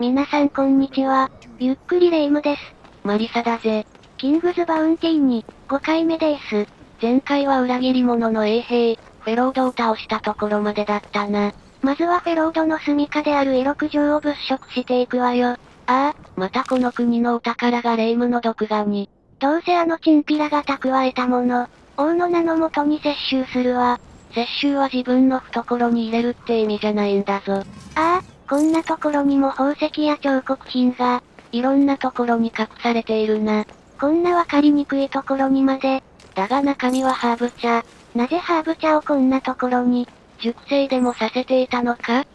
皆さんこんにちは。ゆっくりレ夢ムです。マリサだぜ。キングズバウンティーに、5回目です。前回は裏切り者の衛兵、フェロードを倒したところまでだったな。まずはフェロードの住処であるイロク城を物色していくわよ。ああ、またこの国のお宝がレ夢ムの毒牙に。どうせあのチンピラが蓄えたもの、王の名のもとに接収するわ。接収は自分の懐に入れるって意味じゃないんだぞ。ああ、こんなところにも宝石や彫刻品が、いろんなところに隠されているな。こんなわかりにくいところにまで。だが中身はハーブ茶。なぜハーブ茶をこんなところに。熟成でもさせていたのか？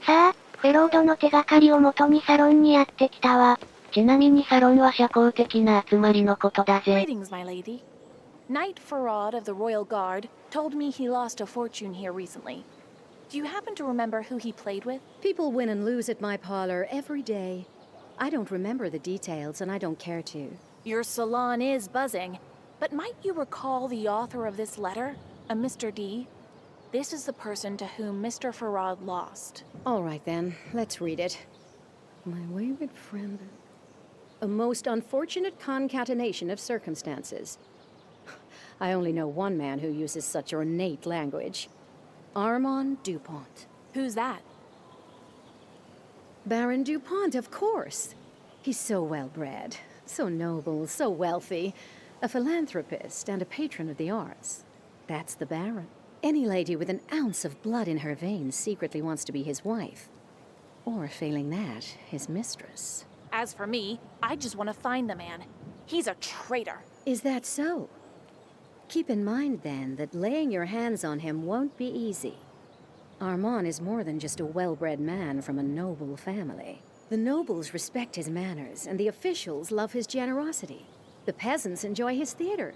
さあ、フェロードの手がかりをもとにサロンにやってきたわ。ちなみにサロンは社交的な集まりのことだぜ。Greetings, my lady. Knight Farad of the Royal Guard told me he lost a fortune here recently. Do you happen to remember who he played with? People win and lose at my parlor every day. I don't remember the details, and I don't care to. Your salon is buzzing, but might you recall the author of this letter, a Mr. D? This is the person to whom Mr. Farad lost. All right, then. Let's read it. My wayward friend. A most unfortunate concatenation of circumstances. I only know one man who uses such ornate language. Armand DuPont. Who's that? Baron DuPont, of course. He's so well-bred, so noble, so wealthy. A philanthropist and a patron of the arts. That's the Baron. Any lady with an ounce of blood in her veins secretly wants to be his wife. Or, failing that, his mistress. As for me, I just want to find the man. He's a traitor. Is that so? Keep in mind, then, that laying your hands on him won't be easy. Armand is more than just a well-bred man from a noble family. The nobles respect his manners, and the officials love his generosity. The peasants enjoy his theater.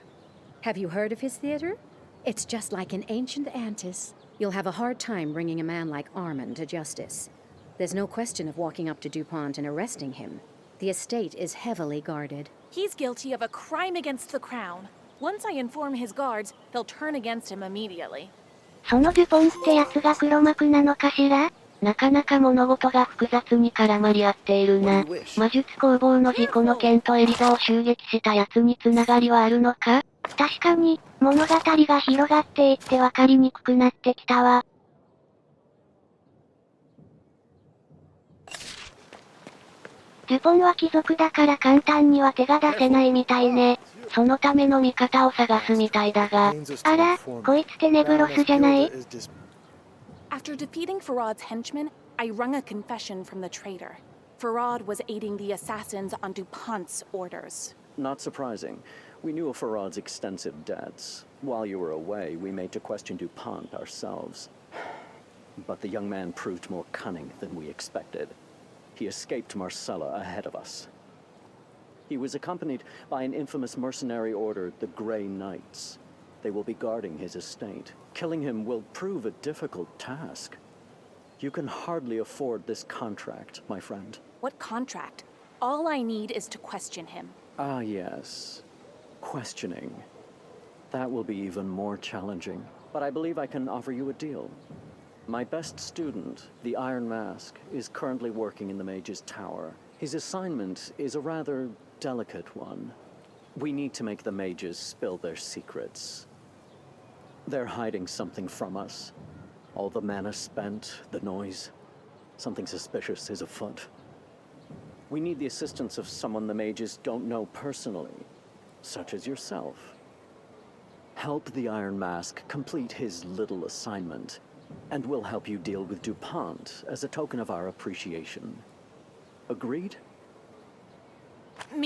Have you heard of his theater? It's just like an ancient antis. You'll have a hard time bringing a man like Armand to justice. There's no question of walking up to DuPont and arresting him. The estate is heavily guarded. He's guilty of a crime against the crown. Once I inform his guards, they'll turn against him immediately. そのデュポンってやつが黒幕なのかしら？なかなか物事が複雑に絡まり合っているな。魔術工房の事故の件とエリザを襲撃したやつに繋がりはあるのか？確かに、物語が広がっていってわかりにくくなってきたわ。デュポンは貴族だから簡単には手が出せないみたいね。そのための味方を探すみたいだが。あら、こいつテネブロスじゃない？ After defeating Farad's henchmen, I wrung a confession from the traitor. Farad was aiding the assassins on DuPont's orders. Not surprising. We knew of Farad's extensive debts. While you were away, we made to question DuPont ourselves. But the young man proved more cunning than we expected. He escaped Marcella ahead of us. He was accompanied by an infamous mercenary order, the Grey Knights. They will be guarding his estate. Killing him will prove a difficult task. You can hardly afford this contract, my friend. What contract? All I need is to question him. Ah, yes. Questioning. That will be even more challenging. But I believe I can offer you a deal. My best student, the Iron Mask, is currently working in the Mage's Tower. His assignment is a rather delicate one. We need to make the mages spill their secrets. They're hiding something from us. All the mana spent, the noise. Something suspicious is afoot. We need the assistance of someone the mages don't know personally, such as yourself. Help the Iron Mask complete his little assignment, and we'll help you deal with DuPont as a token of our appreciation. Agreed?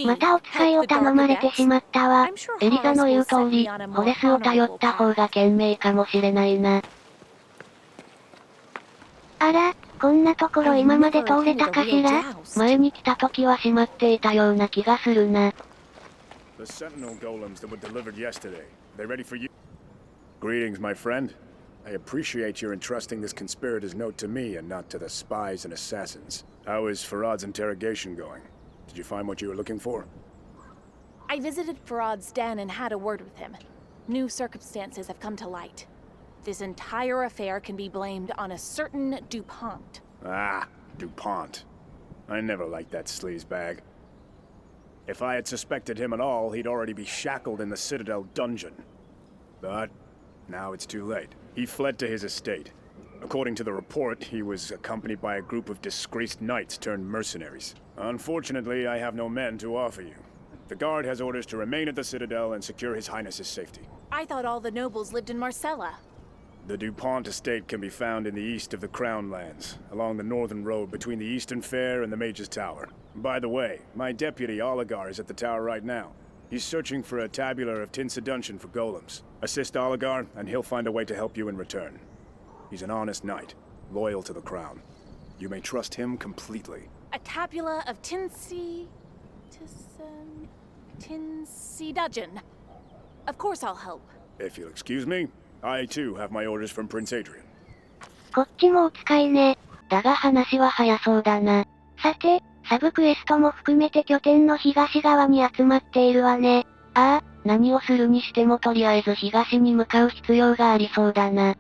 またお使いを頼まれてしまったわ。エリザの言う通り、ホレスを頼った方が賢明かもしれないな。あら、こんなところ今まで通れたかしら？前に来た時は閉まっていたような気がするな。The sentinel golems that were delivered yesterday. They ready for you? Greetings, my friend. I appreciate your entrusting this conspirator's note to me and not to the spies and assassins. How is Farad's interrogation going? Did you find what you were looking for? I visited Farad's den and had a word with him. New circumstances have come to light. This entire affair can be blamed on a certain DuPont. Ah, DuPont. I never liked that sleazebag. If I had suspected him at all, he'd already be shackled in the Citadel dungeon. But now it's too late. He fled to his estate. According to the report, he was accompanied by a group of disgraced knights turned mercenaries. Unfortunately, I have no men to offer you. The guard has orders to remain at the Citadel and secure His Highness's safety. I thought all the nobles lived in Marcella. The DuPont estate can be found in the east of the Crown Lands, along the northern road between the Eastern Fair and the Mage's Tower. By the way, my deputy Oligar is at the tower right now. He's searching for a tabular of Tinsaduntion for golems. Assist Oligar, and he'll find a way to help you in return. He's an honest knight, loyal to the crown. You may trust him completely. A tabula of Tinsaduntion. Of course I'll help. If you'll excuse me, I too have my orders from Prince Adrian. こっちもお使いね。だが話は早そうだな。さて、サブクエストも含めて拠点の東側に集まっているわね。ああ、何をするにしてもとりあえず東に向かう必要がありそうだな。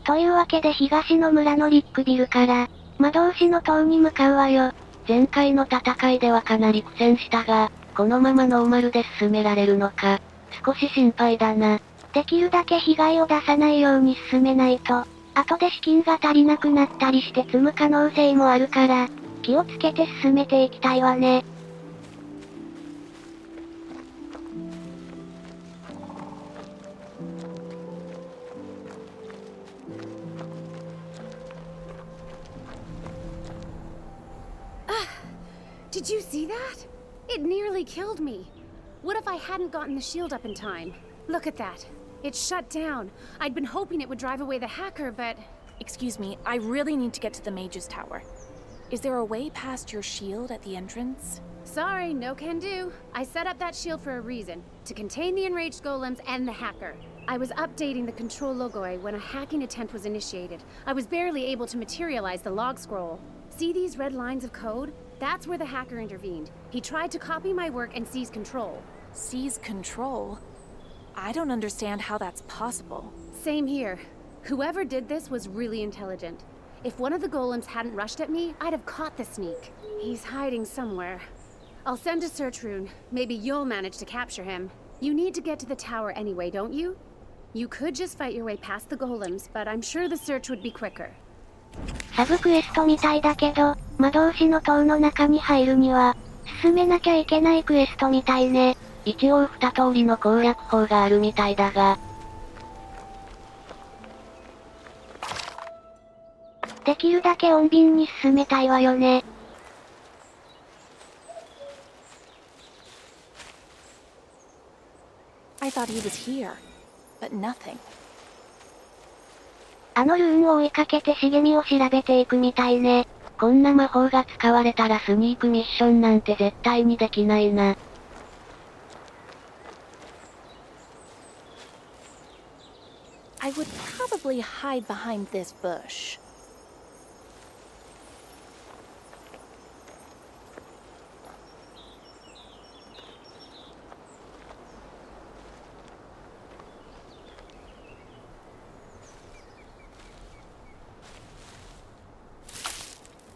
というわけで東の村のリックビルから、魔導士の塔に向かうわよ。前回の戦いではかなり苦戦したが、このままノーマルで進められるのか、少し心配だな。できるだけ被害を出さないように進めないと、後で資金が足りなくなったりして積む可能性もあるから、気をつけて進めていきたいわね。Did you see that? It nearly killed me. What if I hadn't gotten the shield up in time? Look at that. It's shut down. I'd been hoping it would drive away the hacker, but... Excuse me, I really need to get to the Mage's Tower. Is there a way past your shield at the entrance? Sorry, no can do. I set up that shield for a reason. To contain the enraged golems and the hacker. I was updating the control logoe when a hacking attempt was initiated. I was barely able to materialize the log scroll. See these red lines of code? That's where the hacker intervened. He tried to copy my work and seize control. Seize control? I don't understand how that's possible. Same here. Whoever did this was really intelligent. If one of the golems hadn't rushed at me, I'd have caught the sneak. He's hiding somewhere. I'll send a search rune. Maybe you'll manage to capture him. You need to get to the tower anyway, don't you? You could just fight your way past the golems, but I'm sure the search would be quicker. サブクエストみたいだけど、魔導士の塔の中に入るには、進めなきゃいけないクエストみたいね。一応二通りの攻略法があるみたいだが。できるだけ穏便に進めたいわよね。I thought he was here, but nothing. あのルーンを追いかけて茂みを調べていくみたいね。こんな魔法が使われたらスニークミッションなんて絶対にできないな。I would probably hide behind this bush.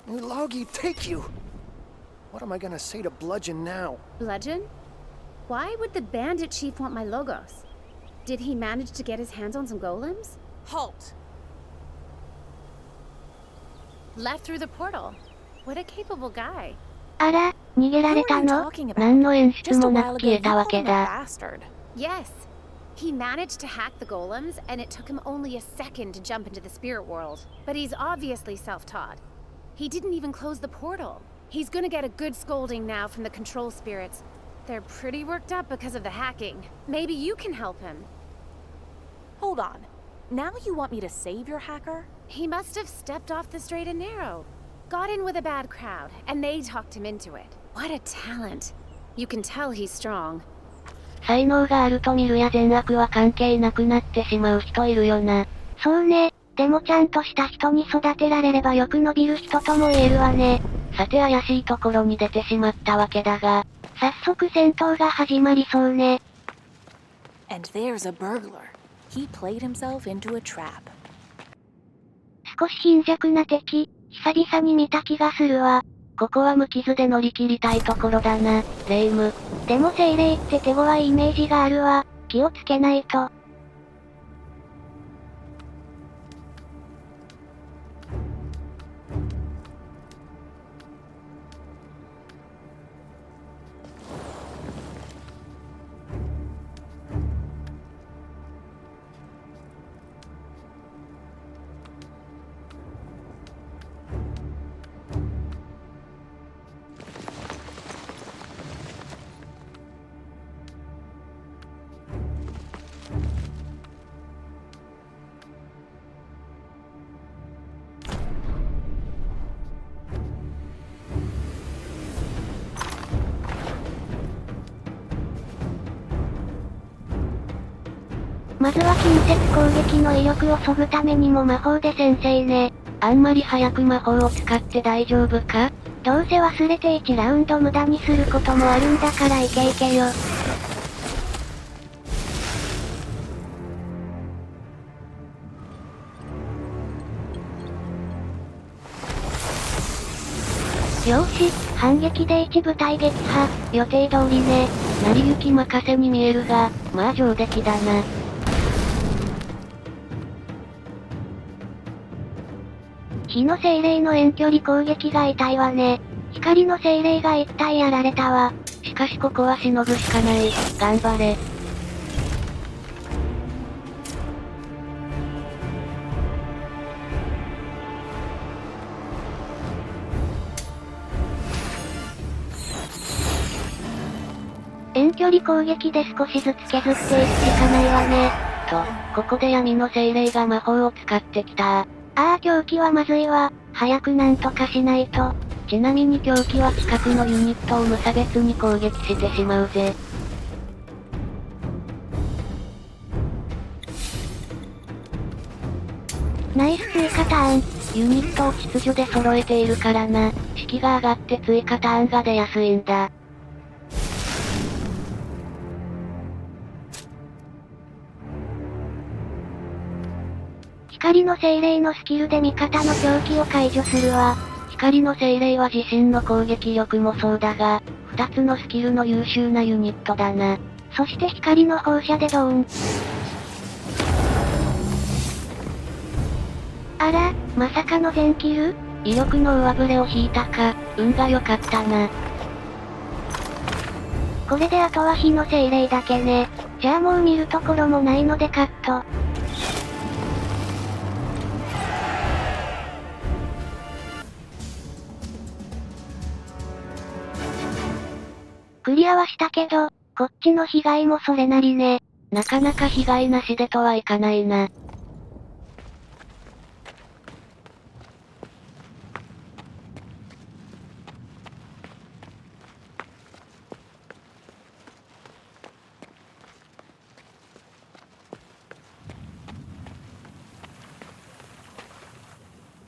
Logie, take you! What am I gonna say to Bludgeon now? Bludgeon? Why would the bandit chief want my logos? Did he manage to get his hands on some golems? Halt! Left through the portal. What a capable guy. あら、逃げられたの？何の演出もなく消えたわけだ。Yes. He managed to hack the golems, and it took him only a second to jump into the spirit world. But he's obviously self-taught. He didn't even close the portal. He's gonna get a good scolding now from the control spirits. They're pretty worked up because of the hacking. Maybe you can help him. Hold on. Now you want me to save your hacker? He must have stepped off the straight and narrow. Got in with a bad crowd, and they talked him into it. What a talent. You can tell he's strong. 才能があると見るや善悪は関係なくなってしまう人いるよな。そうね。でもちゃんとした人に育てられればよく伸びる人とも言えるわね。さて怪しいところに出てしまったわけだが、早速戦闘が始まりそうね。And there's a burglar. He played himself into a trap. 少し貧弱な敵、久々に見た気がするわ。ここは無傷で乗り切りたいところだな、レイム。でも精霊って手強いイメージがあるわ。気をつけないと。まずは近接攻撃の威力を削ぐためにも魔法で先制ね。あんまり早く魔法を使って大丈夫か？どうせ忘れて1ラウンド無駄にすることもあるんだからいけいけよ。よし、反撃で一部隊撃破、予定通りね。成り行き任せに見えるが、まあ上出来だな。火の精霊の遠距離攻撃が痛いわね。光の精霊が一体やられたわ。しかしここはしのぐしかない。頑張れ。遠距離攻撃で少しずつ削っていくしかないわね。と、ここで闇の精霊が魔法を使ってきた。ああ狂気はまずいわ。早くなんとかしないと。ちなみに狂気は近くのユニットを無差別に攻撃してしまうぜ。ナイス追加ターン。ユニットを秩序で揃えているからな。士気が上がって追加ターンが出やすいんだ。光の精霊のスキルで味方の狂気を解除するわ。光の精霊は自身の攻撃力もそうだが、2つのスキルの優秀なユニットだな。そして光の放射でドーン。あら、まさかの全キル？威力の上振れを引いたか、運が良かったな。これであとは火の精霊だけね。じゃあもう見るところもないのでカット。クリアはしたけど、こっちの被害もそれなりね。なかなか被害なしでとはいかないな。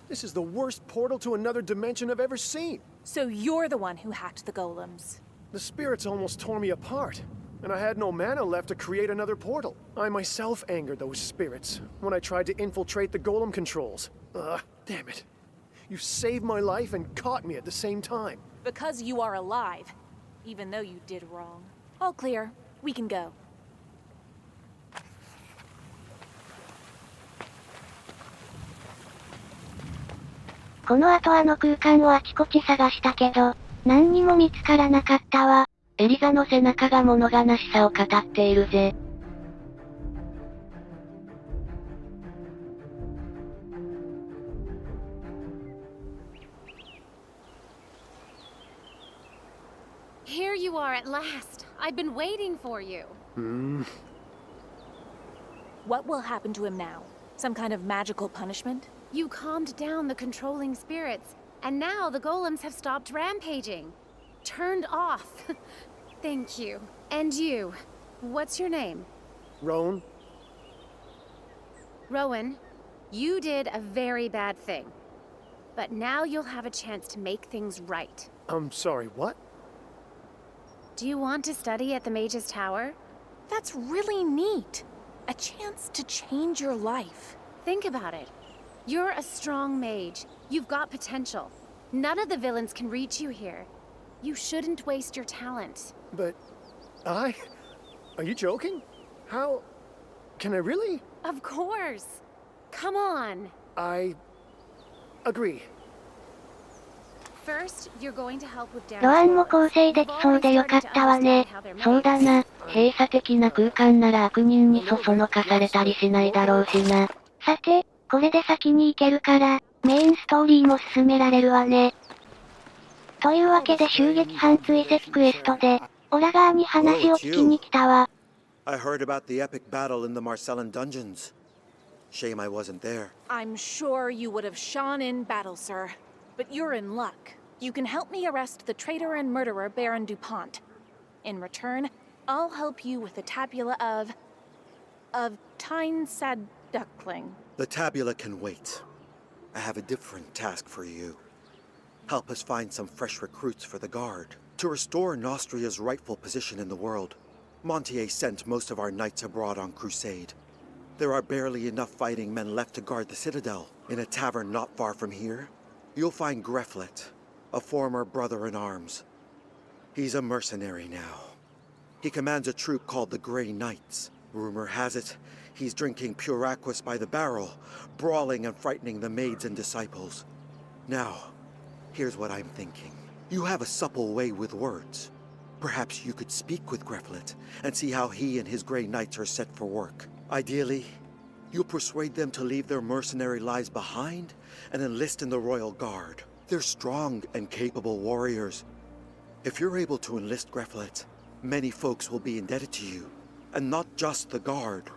This is the worst portal to another dimension I've ever seen. So you're the one who hacked the golems. The spirits almost tore me apart, and I had no mana left to create another portal. I myself angered those spirits when I tried to infiltrate the golem controls. Damn it. You saved my life and caught me at the same time. Because you are alive, even though you did wrong. All clear. We can go. この後あの空間をあちこち探したけど、何にも見つからなかったわ。エリザの背中が物悲しさを語っているぜ。Here you are at last. I've been waiting for you. What will happen to him now? Some kind of magical punishment? You calmed down the controlling spirits, and now the golems have stopped rampaging. Turned off. Thank you. And you. What's your name? Rowan? Rowan, you did a very bad thing. But now you'll have a chance to make things right. I'm sorry, what? Do you want to study at the Mage's Tower? That's really neat. A chance to change your life. Think about it. You're a strong mage. You've got potential. None of the villains can reach you here. You shouldn't waste your talent. But I? Are you joking? How? Can I really? Of course. Come on. I agree. First, you're going to help with ロアンも構成できそうでよかったわね。そうだな。閉鎖的な空間なら悪人にそそのかされたりしないだろうしな。さて、これで先に行けるから、メインストーリーも進められるわね。というわけで襲撃犯追跡クエストで、オラ側に話を聞きに来たわ。I heard about the epic battle in the Marcellan dungeons. Shame I wasn't there. I'm sure you would have shone in battle, sir. But you're in luck. You can help me arrest the traitor and murderer Baron DuPont. In return, I'll help you with the tabula of Tyne Sad Duckling. The tabula can wait. I have a different task for you. Help us find some fresh recruits for the Guard. To restore Nostria's rightful position in the world, BountyⅡ sent most of our knights abroad on crusade. There are barely enough fighting men left to guard the citadel. In a tavern not far from here, you'll find Greflet, a former brother-in-arms. He's a mercenary now. He commands a troop called the Grey Knights. Rumor has it, he's drinking pure aquas by the barrel, brawling and frightening the maids and disciples. Now, here's what I'm thinking. You have a supple way with words. Perhaps you could speak with Greflet and see how he and his Grey Knights are set for work. Ideally, you'll persuade them to leave their mercenary lives behind and enlist in the Royal Guard. They're strong and capable warriors. If you're able to enlist Greflet, many folks will be indebted to you, and not just the Guard.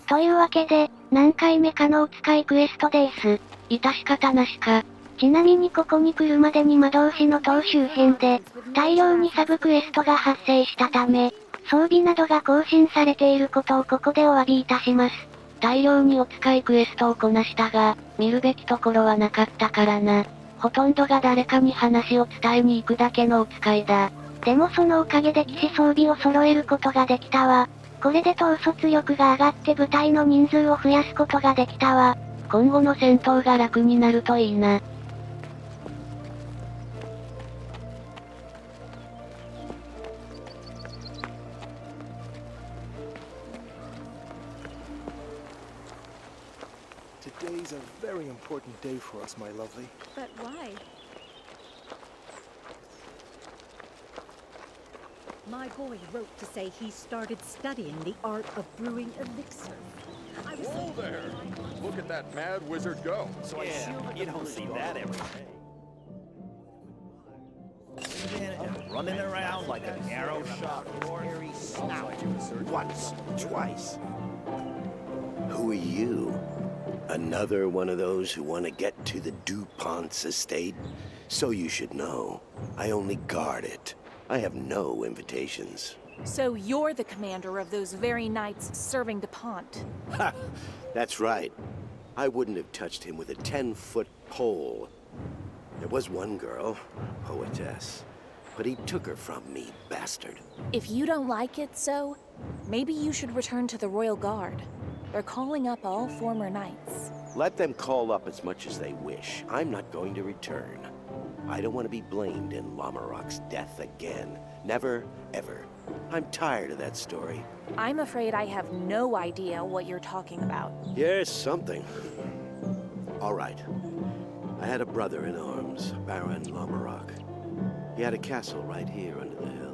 というわけで、何回目かのお使いクエストです。致し方なしか。ちなみにここに来るまでに魔導士の塔周辺で、大量にサブクエストが発生したため、装備などが更新されていることをここでお詫びいたします。大量にお使いクエストをこなしたが、見るべきところはなかったからな。ほとんどが誰かに話を伝えに行くだけのお使いだ。でもそのおかげで騎士装備を揃えることができたわ。これで統率力が上がって部隊の人数を増やすことができたわ。今後の戦闘が楽になるといいな。Today's a very important day for us, my lovely. But why? My boy wrote to say he started studying the art of brewing elixir. Whoa there! Look at that mad wizard go. So yeah, you don't see that every day. Running around like an arrow shot hairy snout. Once, twice. Who are you? Another one of those who want to get to the DuPont's estate? So you should know, I only guard it. I have no invitations. So you're the commander of those very knights serving DuPont? Ha! That's right. I wouldn't have touched him with a 10-foot pole. There was one girl, poetess, but he took her from me, bastard. If you don't like it so, maybe you should return to the Royal Guard. They're calling up all former knights. Let them call up as much as they wish. I'm not going to return. I don't want to be blamed in Lamarok's death again. Never, ever. I'm tired of that story. I'm afraid I have no idea what you're talking about. Yes, something. All right. I had a brother-in-arms, Baron Lamarok. He had a castle right here under the hill.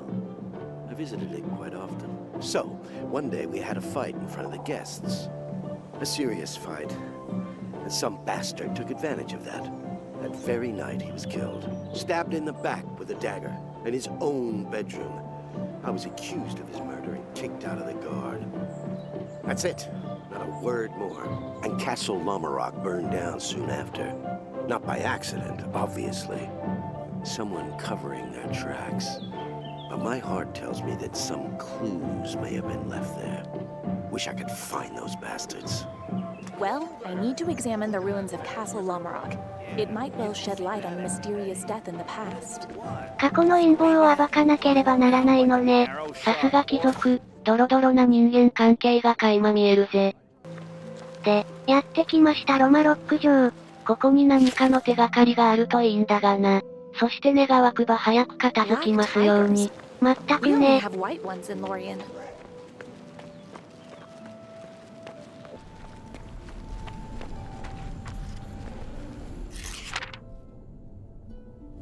I visited it quite often. So, one day we had a fight in front of the guests. A serious fight. And some bastard took advantage of that. That very night he was killed. Stabbed in the back with a dagger. In his own bedroom. I was accused of his murder and kicked out of the guard. That's it. Not a word more. And Castle Lamarok burned down soon after. Not by accident, obviously. Someone covering their tracks. But my heart tells me that some clues may have been left there. Wish I could find those bastards. Well, I need to examine the ruins of Castle Lomarok. It might well shed light on a mysterious death in the past. 過去の陰謀を暴かなければならないのね。さすが貴族、ドロドロな人間関係が垣間見えるぜ。で、やってきましたロマロック城。ここに何かの手がかりがあるといいんだがな。そして願わくば早く片付きますように。まったく We only ね。 have white ones in Lorien.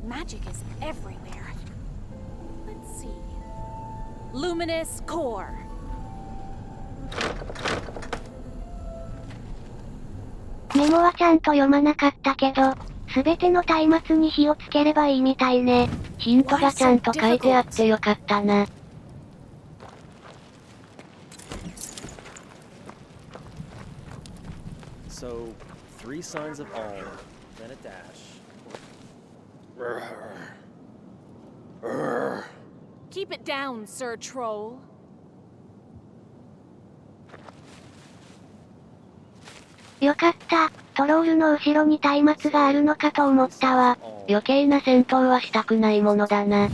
Magic is everywhere. Let's see. Luminous core. メモはちゃんと読まなかったけど、すべての松明に火をつければいいみたいね。ヒントがちゃんと書いてあってよかったな。So, 3 signs of all, then a dash. Keep it down, Sir Troll. よかった。トロールの後ろに松明があるのかと思ったわ。余計な戦闘はしたくないものだな。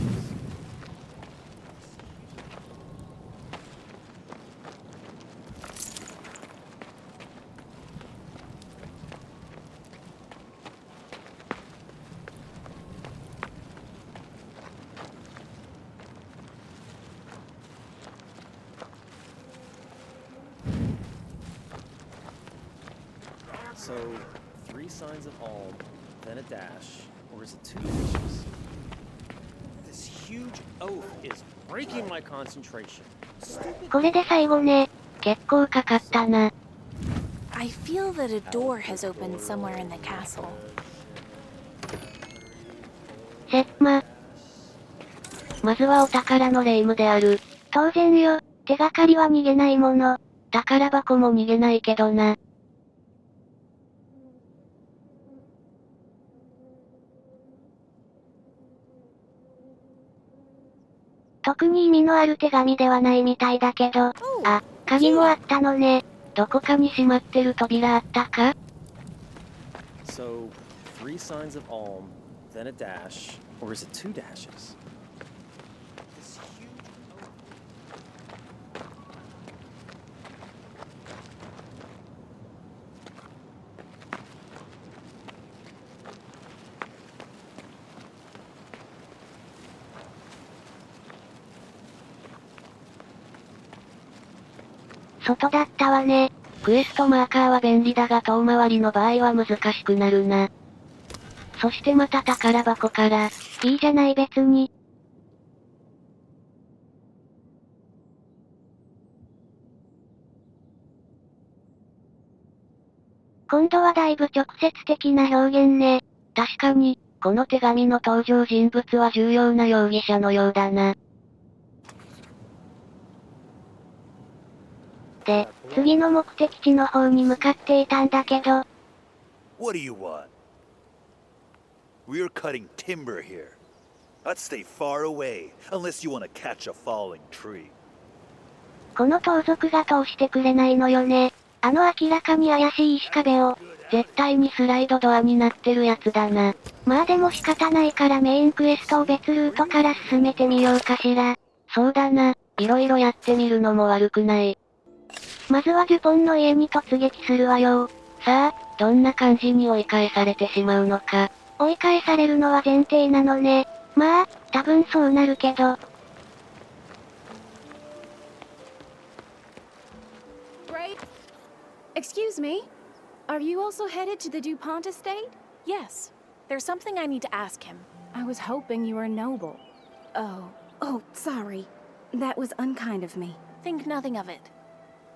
So, 3 signs of all, then a dash, or is it 2 dashes? This huge oath is breaking my concentration. これで最後ね。結構かかったな。I feel that a door has opened somewhere in the castle. まずはお宝の霊夢である。当然よ。手がかりは逃げないもの。宝箱も逃げないけどな。特に意味のある手紙ではないみたいだけど。あ、鍵もあったのね。どこかに閉まってる扉あったか？ So, 3 signs of all, then a dash, or is it 2 dashes? This huge oath. 外だったわね。クエストマーカーは便利だが遠回りの場合は難しくなるな。そしてまた宝箱から。いいじゃない別に。今度はだいぶ直接的な表現ね。確かに、この手紙の登場人物は重要な容疑者のようだな。で、次の目的地の方に向かっていたんだけど。What do you want? We're cutting timber here. I'd stay far away, unless you want to catch a falling tree. この盗賊が通してくれないのよね。あの明らかに怪しい石壁を。絶対にスライドドアになってるやつだな。まあでも仕方ないからメインクエストを別ルートから進めてみようかしら。そうだな。いろいろやってみるのも悪くない。まずはデュポンの家に突撃するわよ。さあ、どんな感じに追い返されてしまうのか。追い返されるのは前提なのね。まあ、多分そうなるけど。Right? Excuse me? Are you also headed to the DuPont estate? Yes. There's something I need to ask him. I was hoping you were noble. Oh, sorry. That was unkind of me. Think nothing of it.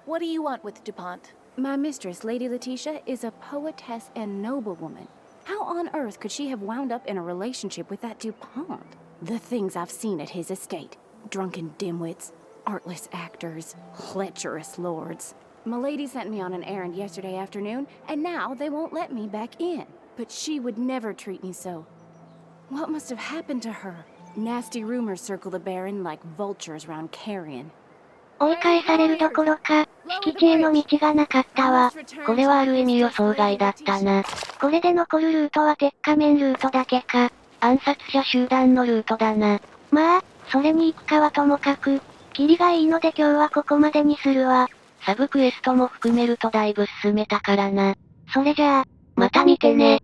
What do you want with DuPont? My mistress, Lady Letitia, is a poetess and noblewoman. How on earth could she have wound up in a relationship with that DuPont? The things I've seen at his estate. Drunken dimwits, artless actors, lecherous lords. Milady sent me on an errand yesterday afternoon, and now they won't let me back in. But she would never treat me so. What must have happened to her? Nasty rumors circle the Baron like vultures round carrion. 追い返されるどころか、敷地への道がなかったわ。これはある意味予想外だったな。これで残るルートは鉄仮面ルートだけか。暗殺者集団のルートだな。まあ、それに行くかはともかく、キリがいいので今日はここまでにするわ。サブクエストも含めるとだいぶ進めたからな。それじゃあ、また見てね。